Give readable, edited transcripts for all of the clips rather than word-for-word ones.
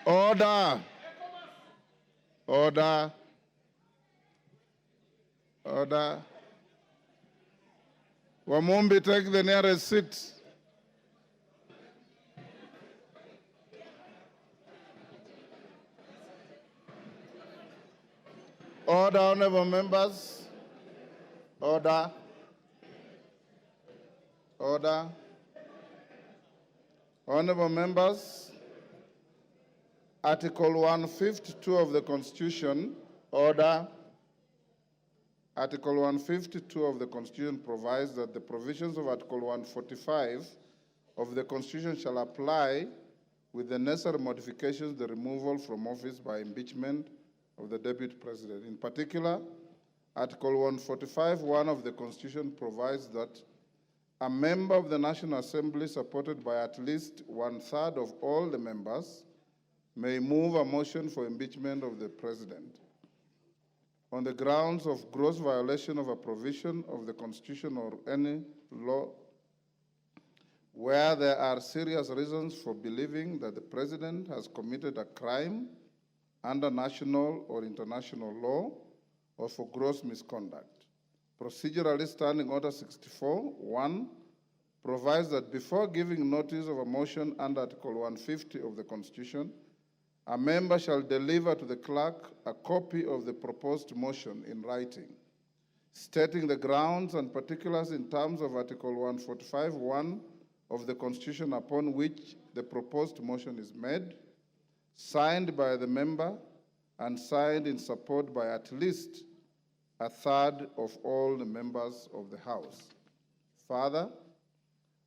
Order. Order. Order. Wamumbi, take the nearest seat. Order, honorable members. Order. Order. Honorable members, Article 152 of the Constitution, order. Article 152 of the Constitution provides that the provisions of Article 145 of the Constitution shall apply with the necessary modifications the removal from office by impeachment of the Deputy President. In particular, Article 145(1) of the Constitution provides that a member of the National Assembly supported by at least 1/3 of all the members may move a motion for impeachment of the President on the grounds of gross violation of a provision of the Constitution or any law where there are serious reasons for believing that the President has committed a crime under national or international law or for gross misconduct. Procedurally, Standing Order 64(1) provides that before giving notice of a motion under Article 150 of the Constitution, a member shall deliver to the clerk a copy of the proposed motion in writing, stating the grounds and particulars in terms of Article 145(1) of the Constitution upon which the proposed motion is made, signed by the member and signed in support by at least 1/3 of all the members of the House. Further,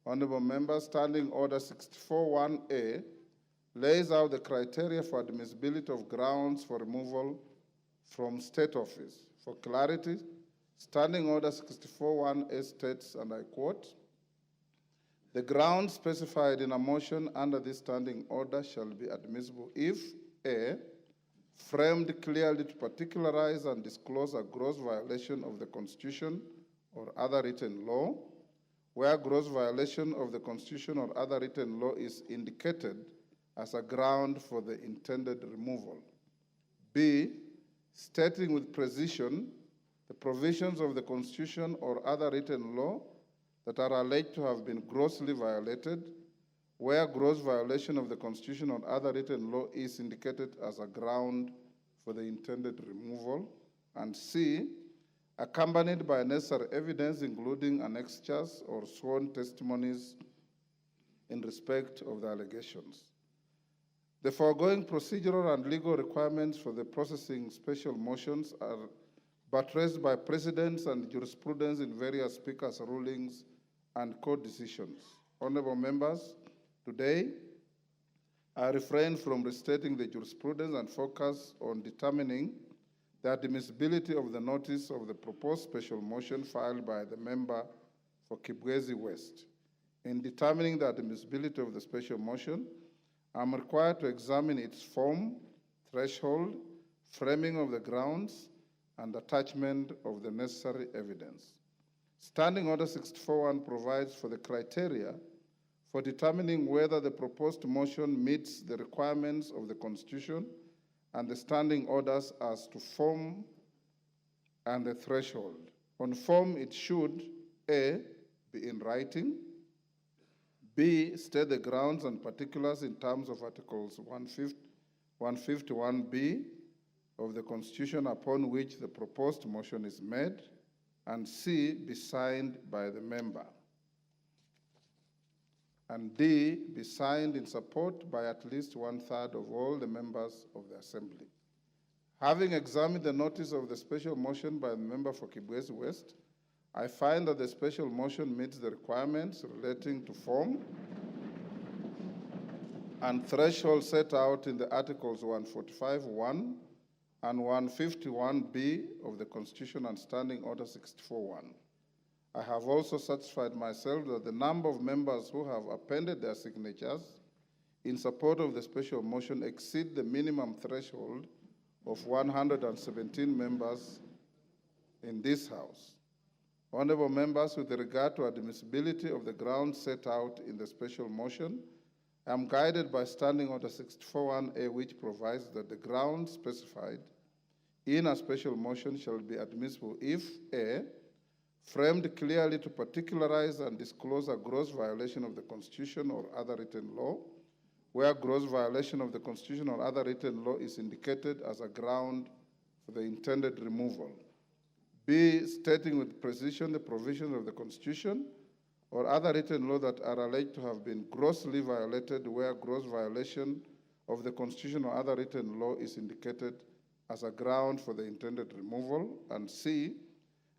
honorable members, Standing Order 64(1)A lays out the criteria for admissibility of grounds for removal from state office. For clarity, Standing Order 64(1)A states, and I quote, "The grounds specified in a motion under this standing order shall be admissible if A, framed clearly to particularize and disclose a gross violation of the Constitution or other written law, where gross violation of the Constitution or other written law is indicated as a ground for the intended removal. B, stating with precision the provisions of the Constitution or other written law that are alleged to have been grossly violated, where gross violation of the Constitution or other written law is indicated as a ground for the intended removal. And C, accompanied by necessary evidence, including annexures or sworn testimonies in respect of the allegations. The foregoing procedural and legal requirements for the processing special motions are buttressed by precedents and jurisprudence in various speakers' rulings and court decisions. Honorable members, today, I refrain from restating the jurisprudence and focus on determining the admissibility of the notice of the proposed special motion filed by the member for Kibwezi West. In determining the admissibility of the special motion, I'm required to examine its form, threshold, framing of the grounds, and attachment of the necessary evidence. Standing Order 64(1) provides for the criteria for determining whether the proposed motion meets the requirements of the Constitution and the standing orders as to form and the threshold. On form, it should, A, be in writing, B, state the grounds and particulars in terms of Articles 151B of the Constitution upon which the proposed motion is made, and C, be signed by the member, and D, be signed in support by at least 1/3 of all the members of the Assembly. Having examined the notice of the special motion by the member for Kibwezi West, I find that the special motion meets the requirements relating to form and threshold set out in the Articles 145(1) and 151B of the Constitution and Standing Order 64(1). I have also satisfied myself that the number of members who have appended their signatures in support of the special motion exceed the minimum threshold of 117 members in this House. Honorable members, with regard to admissibility of the grounds set out in the special motion, I am guided by Standing Order 64(1)A, which provides that the grounds specified in a special motion shall be admissible if A, framed clearly to particularize and disclose a gross violation of the Constitution or other written law, where gross violation of the Constitution or other written law is indicated as a ground for the intended removal. B, stating with precision the provisions of the Constitution or other written law that are alleged to have been grossly violated, where gross violation of the Constitution or other written law is indicated as a ground for the intended removal. And C,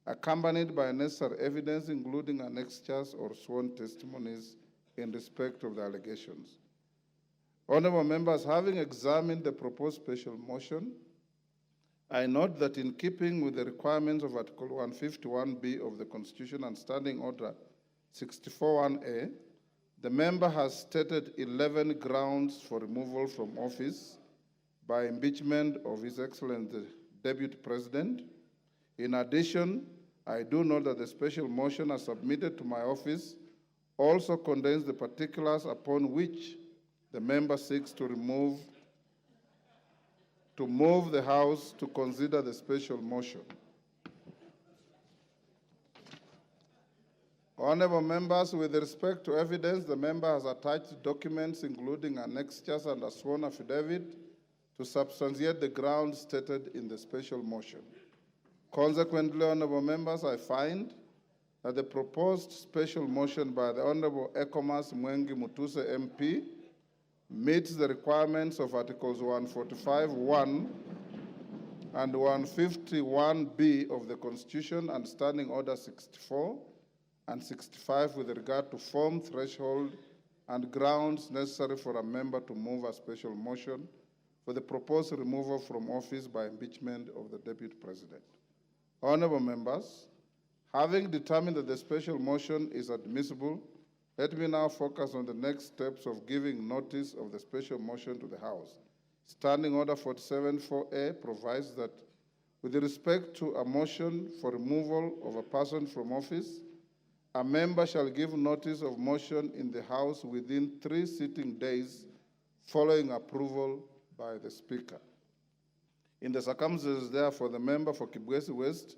accompanied by necessary evidence, including annexures or sworn testimonies in respect of the allegations. Honorable members, having examined the proposed special motion, I note that in keeping with the requirements of Article 151B of the Constitution and Standing Order 64(1)A, the member has stated 11 grounds for removal from office by impeachment of His Excellency the Deputy President. In addition, I do note that the special motion as submitted to my office also contains the particulars upon which the member seeks to move the House to consider the special motion. Honorable members, with respect to evidence, the member has attached documents including annexures and a sworn affidavit to substantiate the grounds stated in the special motion. Consequently, honorable members, I find that the proposed special motion by the Honorable Ekomas Mwengi Mutuse MP meets the requirements of Articles 145(1) and 151B of the Constitution and Standing Order 64 and 65 with regard to form, threshold, and grounds necessary for a member to move a special motion for the proposed removal from office by impeachment of the Deputy President. Honorable members, having determined that the special motion is admissible, let me now focus on the next steps of giving notice of the special motion to the House. Standing Order 47(4)A provides that with respect to a motion for removal of a person from office, a member shall give notice of motion in the House within 3 sitting days following approval by the Speaker. In the circumstances, therefore, the member for Kibwezi West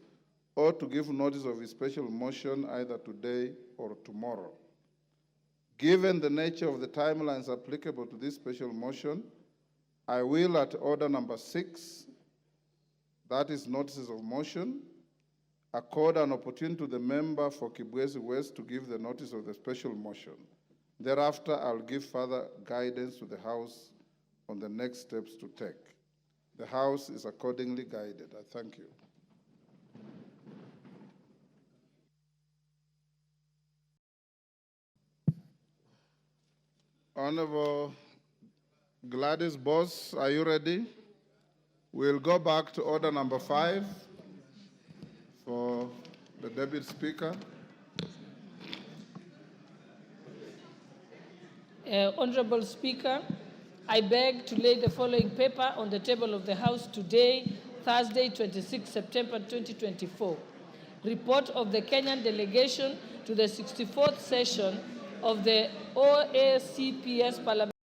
ought to give notice of his special motion either today or tomorrow. Given the nature of the timelines applicable to this special motion, I will, at order number 6, that is notices of motion, accord an opportunity to the member for Kibwezi West to give the notice of the special motion. Thereafter, I'll give further guidance to the House on the next steps to take. The House is accordingly guided. I thank you. Honorable Gladys Boss, are you ready? We'll go back to order number 5 for the Deputy Speaker. Honorable Speaker, I beg to lay the following paper on the table of the House today, Thursday, 26 September 2024. Report of the Kenyan delegation to the 64th session of the OACPS Parliament.